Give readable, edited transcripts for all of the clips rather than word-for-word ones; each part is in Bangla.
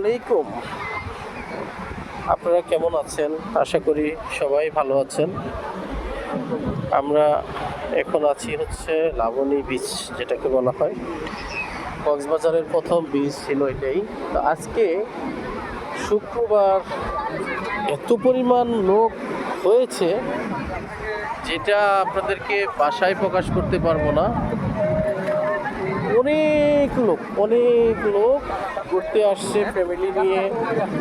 আলাইকুম। আপনারা কেমন আছেন? আশা করি সবাই ভালো আছেন। আমরা এখন আছি হচ্ছে লাবণী বিচ, যেটাকে বলা হয় কক্সবাজারের প্রথম বিচ ছিল এটাই। তো আজকে শুক্রবার এত পরিমাণ লোক হয়েছে যেটা আপনাদেরকে ভাষায় প্রকাশ করতে পারবো না। অনেক লোক ঘুরতে আসছে, ফ্যামিলি নিয়ে,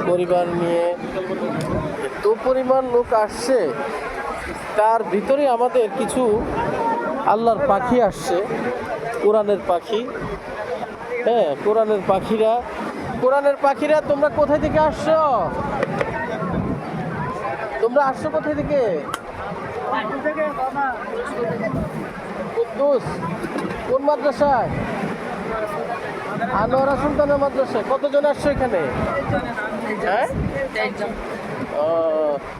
পরিবার নিয়ে। এত পরিমাণ লোক আসছে, তার ভিতরে আমাদের কিছু আল্লাহর পাখি আসছে, কোরআনের পাখি। হ্যাঁ, কোরআনের পাখিরা তোমরা কোথায় থেকে আসছো? কোথায় থেকে? কুদ্দুস কোন মাদ্রাসায়? আনোয়ারা সুলতানা মাদ্রাসায়। কতজন আসছো এখানে? হ্যাঁ,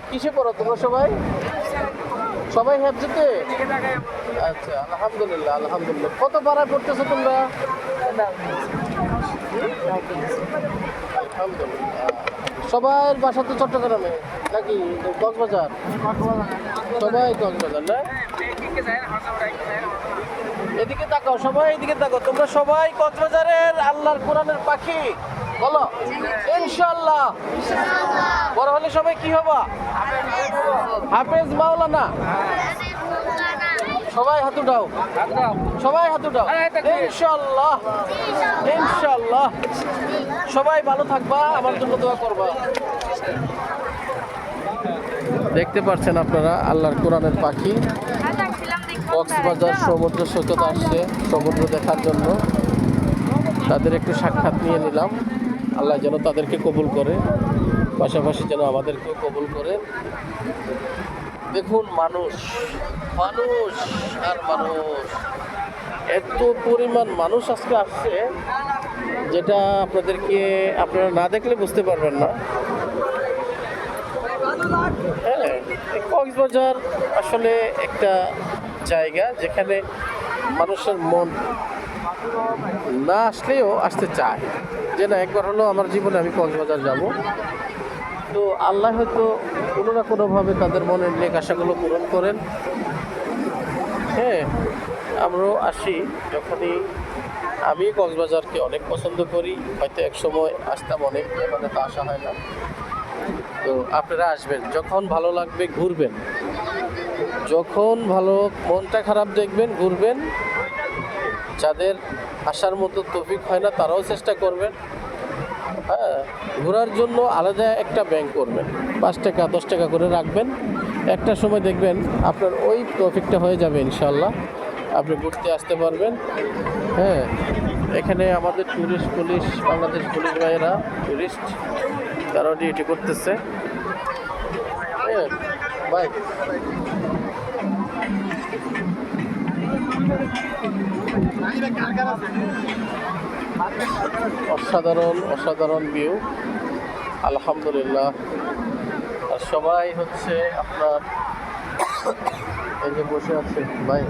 কিসে পড়ো তোমরা সবাই হেফজতে? আচ্ছা, আলহামদুলিল্লাহ। কত পাড়ায় পড়তেছো তোমরা? আলহামদুলিল্লাহ। সবার বাসা তো চট্টগ্রামে নাকি কক্সবাজার? সবাই কক্সবাজার না? এদিকে তাকাও, সবাই এদিকে তাকাও। তোমরা সবাই কক্সবাজারের আল্লাহর কোরআনের পাখি? বলো ইনশাআল্লাহ। বড় হলে সবাই কি হবা? হাফেজ, মাওলানা। সবাই হাত উঠাও, ইনশাআল্লাহ। সবাই ভালো থাকবা, আমার জন্য দোয়া করবা। দেখতে পাচ্ছেন আপনারা আল্লাহর কোরআনের পাখি কক্সবাজার সমুদ্র সৈকত আসছে সমুদ্র দেখার জন্য। তাদের একটু সাক্ষাৎ নিয়ে নিলাম। আল্লাহ যেন তাদেরকে কবুল করে, পাশাপাশি যেন আমাদেরকেও কবুল করে। দেখুন, মানুষ আর মানুষ, এত পরিমাণ মানুষ আজকে আসছে যেটা আপনারা না দেখলে বুঝতে পারবেন না। হ্যাঁ, কক্সবাজার আসলে একটা জায়গা যেখানে মানুষের মন না আসলেও আসতে চায়, যে না একবার হলো আমার জীবনে আমি কক্সবাজার যাব। তো আল্লাহ হয়তো কোনো না কোনোভাবে তাদের মনের নেক আশাগুলো পূরণ করেন। হ্যাঁ, আমরাও আসি যখনই। আমি কক্সবাজারকে অনেক পছন্দ করি, হয়তো এক সময় আসতাম অনেক, এখানে তো আসা হয় না। তো আপনারা আসবেন, যখন ভালো লাগবে ঘুরবেন, যখন মনটা খারাপ দেখবেন ঘুরবেন। যাদের আসার মতো তৌফিক হয় না তারাও চেষ্টা করবেন। হ্যাঁ, ঘোরার জন্য আলাদা একটা ব্যাংক করবেন, 5 টাকা 10 টাকা করে রাখবেন। একটা সময় দেখবেন আপনার ওই তৌফিকটা হয়ে যাবে ইনশাআল্লাহ, আপনি ঘুরতে আসতে পারবেন। হ্যাঁ, এখানে আমাদের বাংলাদেশ পুলিশ ভাইয়েরা তারাও ডিউটি করতেছে। হ্যাঁ ভাই, অসাধারণ ভিউ, আলহামদুলিল্লাহ। আর সবাই হচ্ছে আপনার এই যে বসে আছে ভাই,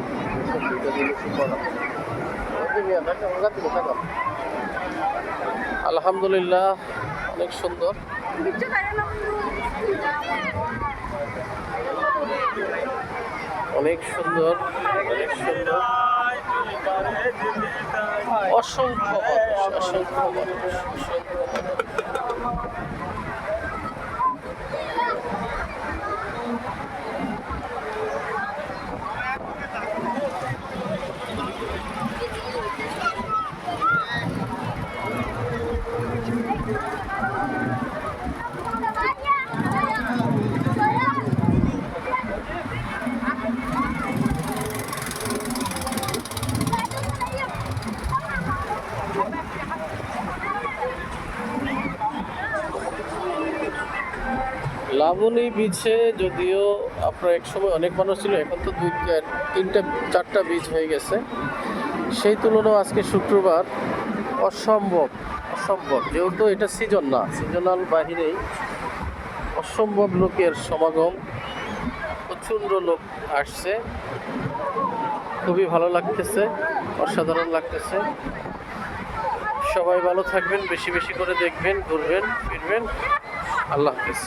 আলহামদুলিল্লাহ, অনেক সুন্দর। অসংখ্য মানুষ। লাবণী বিচে যদিও আপনার এক সময় অনেক মানুষ ছিল, এখন তো 2-3-4টা বিচ হয়ে গেছে। সেই তুলনায় আজকে শুক্রবার অসম্ভব, যেহেতু এটা সিজনাল বাহিরেই অসম্ভব লোকের সমাগম, প্রচণ্ড লোক আসছে। খুবই ভালো লাগতেছে, অসাধারণ লাগতেছে। সবাই ভালো থাকবেন, বেশি বেশি করে দেখবেন, ঘুরবেন ফিরবেন। আল্লাহ হাফেজ।